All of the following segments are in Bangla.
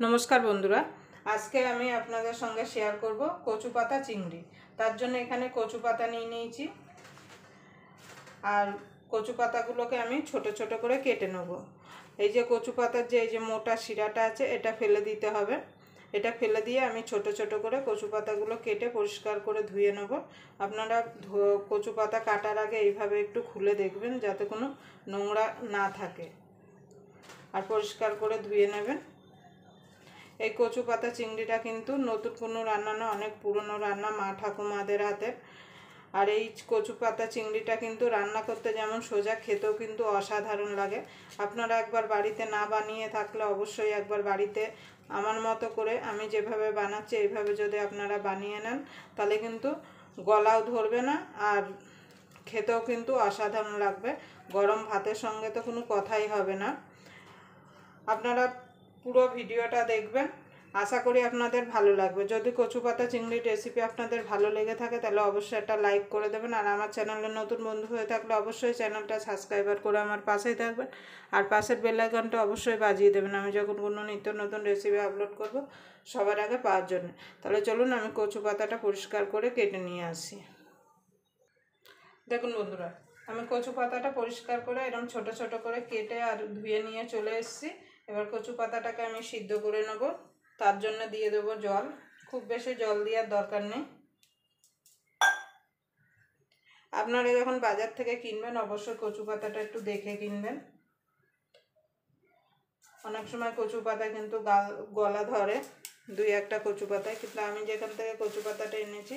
নমস্কার বন্ধুরা, আজকে আমি আপনাদের সঙ্গে শেয়ার করব কচু পাতা চিংড়ি। তার জন্য এখানে কচু পাতা নিয়ে নিয়েছি, আর কচু পাতাগুলোকে আমি ছোট ছোট করে কেটে নেব। এই যে কচু পাতার যে মোটা শিরাটা আছে, এটা ফেলে দিতে হবে। এটা ফেলে দিয়ে আমি ছোট ছোট করে কচু পাতাগুলো কেটে পরিষ্কার করে ধুয়ে নেব। আপনারা কচু পাতা কাটার আগে এইভাবে একটু খুলে দেখবেন, যাতে কোনো নোংরা না থাকে, আর পরিষ্কার করে ধুয়ে নেবেন। এই কচু পাতা চিংড়িটা কিন্তু নতুন কোনো রান্না না, অনেক পুরনো রান্না, মা ঠাকুমাদের হাতে। আর এই কচু পাতা চিংড়িটা কিন্তু রান্না করতে যেমন সোজা, খেতেও কিন্তু অসাধারণ লাগে। আপনারা একবার বাড়িতে না বানিয়ে থাকলে অবশ্যই একবার বাড়িতে আমার মতো করে আমি যেভাবে বানাচ্ছি এইভাবে যদি আপনারা বানিয়ে নেন, তাহলে কিন্তু গলাও ধরবে না, আর খেতেও কিন্তু অসাধারণ লাগবে। গরম ভাতের সঙ্গে তো কোনো কথাই হবে না। আপনারা পুরো ভিডিওটা দেখবেন, আশা করি আপনাদের ভালো লাগবে। যদি কচু পাতা চিংড়ির রেসিপি আপনাদের ভালো লেগে থাকে তাহলে অবশ্যই একটা লাইক করে দেবেন, আর আমার চ্যানেলে নতুন বন্ধু হয়ে থাকলে অবশ্যই চ্যানেলটা সাবস্ক্রাইবার করে আমার পাশেই থাকবেন, আর পাশের বেল আইকনটা অবশ্যই বাজিয়ে দেবেন, আমি যখন কোনো নিত্য নতুন রেসিপি আপলোড করব সবার আগে পাওয়ার জন্য। তাহলে চলুন আমি কচু পাতাটা পরিষ্কার করে কেটে নিয়ে আসি। দেখুন বন্ধুরা, আমি কচু পাতাটা পরিষ্কার করে এরকম ছোট ছোট করে কেটে আর ধুয়ে নিয়ে চলে এসেছি। এবার কচু পাতাটাকে আমি সিদ্ধ করে নেব। তার জন্য দিয়ে দেবো জল। খুব বেশি জল দেওয়ার দরকার নেই। আপনারা যখন বাজার থেকে কিনবেন অবশ্যই কচু পাতাটা একটু দেখে কিনবেন। অনেক সময় কচু পাতা কিন্তু গলা ধরে, দুই একটা কচু পাতায়, কিন্তু আমি যেখান থেকে কচু পাতাটা এনেছি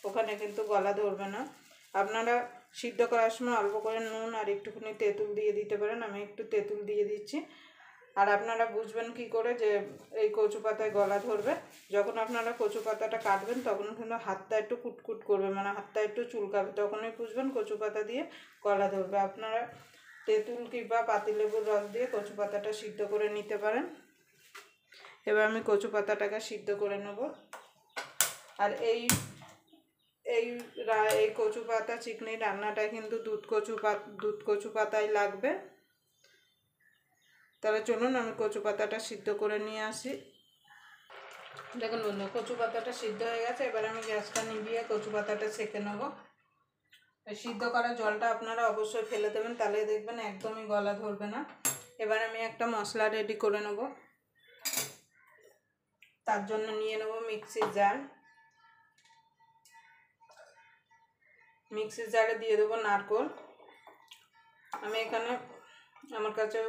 ওখানে কিন্তু গলা ধরবে না। আপনারা সিদ্ধ করার সময় অল্প করে নুন আর একটুখানি তেঁতুল দিয়ে দিতে পারেন। আমি একটু তেঁতুল দিয়ে দিচ্ছি। আর আপনারা বুঝবেন কি করে যে এই কচু পাতায় গলা ধরবে? যখন আপনারা কচু পাতাটা কাটবেন তখন কিন্তু হাতটা একটু কুটকুট করবে, মানে হাতটা একটু চুলকাবে, তখনই বুঝবেন কচু পাতা দিয়ে গলা ধরবে। আপনারা তেঁতুল কিংবা পাতিলেবুর রস দিয়ে কচু পাতাটা সিদ্ধ করে নিতে পারেন। এবার আমি কচু পাতাটাকে সিদ্ধ করে নেব। আর এই কচু পাতা চিকনি রান্নাটা কিন্তু দুধ কচু পাতাই লাগবে। তাহলে চলুন আমি কচু পাতাটা সিদ্ধ করে নিয়ে আসি। দেখুন বন্ধু, কচু পাতাটা সিদ্ধ হয়ে গেছে। এবার আমি গ্যাসটা নিভিয়ে কচু পাতাটা সেঁকে নেব। সিদ্ধ করা জলটা আপনারা অবশ্যই ফেলে দেবেন, তাহলে দেখবেন একদমই গলা ধরবে না। এবার আমি একটা মশলা রেডি করে নেব। তার জন্য নিয়ে নেব মিক্সির জার। মিক্সির জারে দিয়ে দেবো নারকেল। আমি এখানে আমার কাছে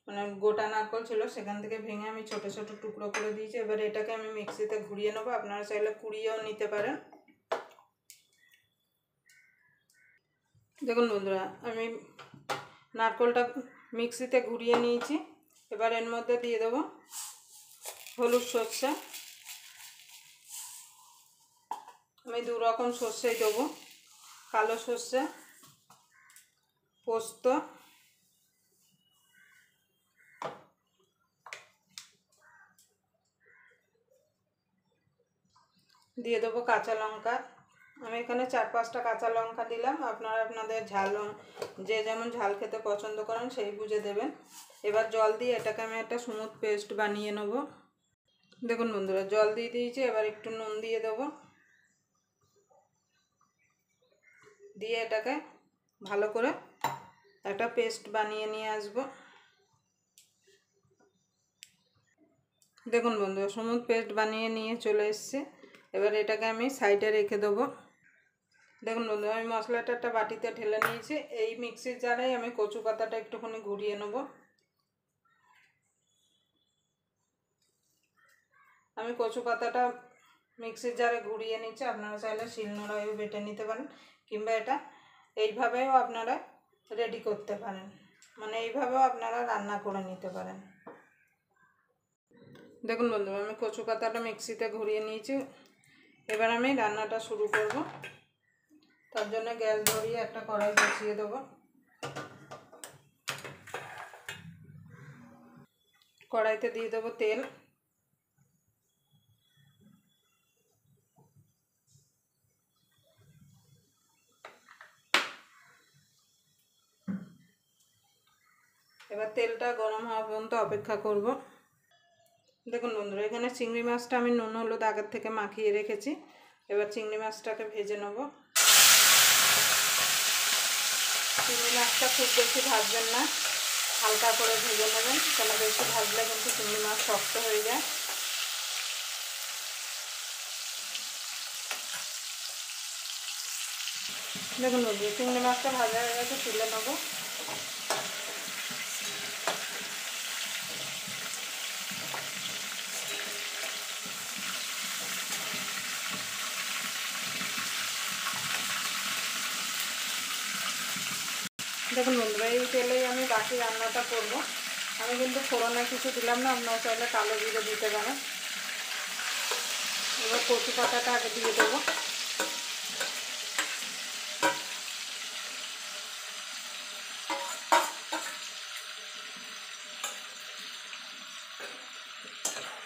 মানে গোটা নারকেল ছিল, সেখান থেকে ভেঙে আমি ছোট ছোট টুকরো করে দিয়েছি। এবার এটাকে আমি মিক্সিতে ঘুরিয়ে নেবো। আপনারা চাইলে কুড়িয়েও নিতে পারেন। দেখুন বন্ধুরা, আমি নারকেলটা মিক্সিতে ঘুরিয়ে নিয়েছি। এবার এর মধ্যে দিয়ে দেবো হলুদ সর্ষে। আমি দু রকম সর্ষেই দেবো, কালো সর্ষে, পোস্ত, দিয়ে দেবো কাঁচা লঙ্কা। আমি এখানে 4-5টা কাঁচা লঙ্কা দিলাম। আপনারা আপনাদের যে যেমন ঝাল খেতে পছন্দ করেন সেই বুঝে দেবেন। এবার জল দিয়ে এটাকে আমি একটা স্মুথ পেস্ট বানিয়ে নেব। দেখুন বন্ধুরা, জল দিয়ে দিয়েছি। এবার একটু নুন দিয়ে দেবো, দিয়ে এটাকে ভালো করে একটা পেস্ট বানিয়ে নিয়ে আসব। দেখুন বন্ধুরা, স্মুথ পেস্ট বানিয়ে নিয়ে চলে এসেছে। এবার এটাকে আমি সাইডে রেখে দেবো। দেখুন বন্ধুরা, আমি মশলাটা একটা বাটিতে ঢেলে নিয়েছি। এই মিক্সির জারেই আমি কচু পাতাটা একটুখানি ঘুরিয়ে নেব। আমি কচু পাতাটা মিক্সির জারে ঘুরিয়ে নিচ্ছি। আপনারা চাইলে শিলনোড়ায়ও বেটে নিতে পারেন, কিংবা এটা এইভাবেও আপনারা রেডি করতে পারেন, মানে এইভাবেও আপনারা রান্না করে নিতে পারেন। দেখুন বন্ধুরা, আমি কচু পাতাটা মিক্সিতে ঘুরিয়ে নিয়েছি। এবার আমি রান্নাটা শুরু করব। তার জন্য গ্যাস ধরিয়ে একটা কড়াই বসিয়ে দেবো। কড়াইতে দিয়ে দেবো তেল। এবার তেলটা গরম হওয়া পর্যন্ত অপেক্ষা করব। দেখুন বন্ধুরা, এখানে চিংড়ি মাছটা আমি নুন হলুদ আগের থেকে মাখিয়ে রেখেছি। এবার চিংড়ি মাছটাকে ভেজে নেব। চিংড়ি মাছটা খুব বেশি ভাজবেন না, হালকা করে ভেজে নেবেন, কেন বেশি ভাজলে কিন্তু চিংড়ি মাছ শক্ত হয়ে যায়। দেখুন বন্ধুরা, চিংড়ি মাছটা ভাজা হয়ে গেছে, তুলে নেবো। দেখুন বন্ধুরা, এই তেলেই আমি বাকি রান্নাটা করব। আমি কিন্তু ফোড়নে কিছু দিলাম না, আপনারা চাইলে কালো জিরে দিতে পারেন। এবার কচু পাতাটা আগে দিয়ে দেবো।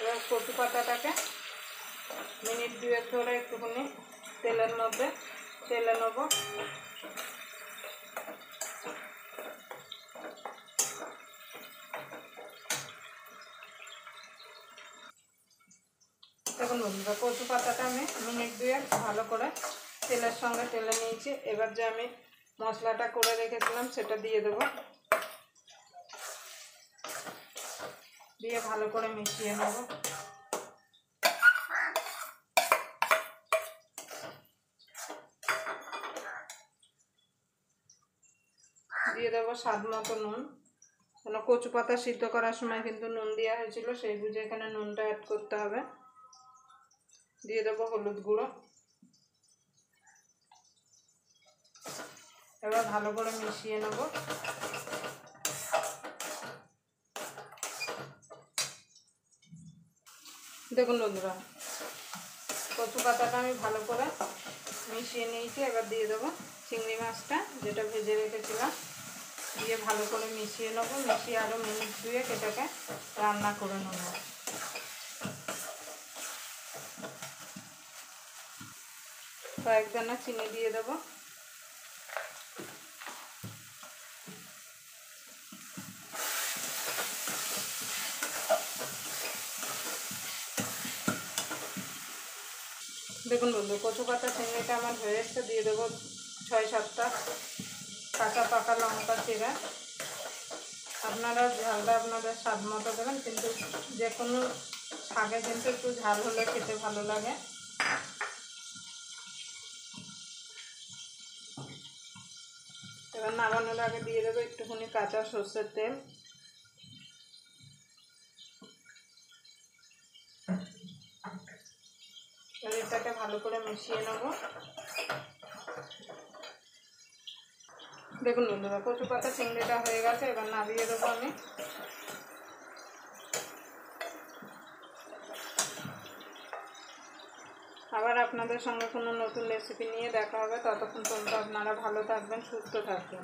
এবার কচু পাতাটাকে মিনিট 2 ধরে একটুখানি তেলের মধ্যে তেলে নেব। দেখুন বন্ধুরা, কচু পাতাটা আমি মিনিট 2 ভালো করে তেলের সঙ্গে তেলে নিয়েছি। এবার যে আমি মশলাটা করে রেখেছিলাম সেটা দিয়ে দেব, দিয়ে ভালো করে মিশিয়ে নেব। দিয়ে দেবো স্বাদ মতো নুন, কেন কচু পাতা সিদ্ধ করার সময় কিন্তু নুন দেওয়া হয়েছিল, সেই বুঝে এখানে নুনটা অ্যাড করতে হবে। দিয়ে দেবো হলুদ গুঁড়ো। এবার ভালো করে মিশিয়ে নেব। দেখুন বন্ধুরা, কচু পাতাটা আমি ভালো করে মিশিয়ে নিয়েছি। এবার দিয়ে দেবো চিংড়ি মাছটা যেটা ভেজে রেখেছিলাম, দিয়ে ভালো করে মিশিয়ে নেব। মিশিয়ে আরও মিনিট 2 এটাকে রান্না করে নেব। কয়েক দানা চিনি দিয়ে দেবো। দেখুন বন্ধু, কচু পাতা চিংড়িটা আমার হয়ে এসছে। দিয়ে দেবো 6-7টা কাঁচা পাকা লঙ্কা চিরা। আপনারা ঝালটা আপনাদের স্বাদ মতো দেবেন, কিন্তু যে কোনো শাকে কিন্তু একটু ঝাল হলে খেতে ভালো লাগে। এবার নামানোর আগে দিয়ে দেবো একটুখানি কাঁচা সর্ষের তেল। এবার এটাকে ভালো করে মিশিয়ে নেব। দেখুন বন্ধুরা, কচু পাতা চিংড়িটা হয়ে গেছে। এবার নামিয়ে দেবো আমি। আবার আপনাদের সঙ্গে কোনো নতুন রেসিপি নিয়ে দেখা হবে। ততক্ষণ পর্যন্ত আপনারা ভালো থাকবেন, সুস্থ থাকবেন।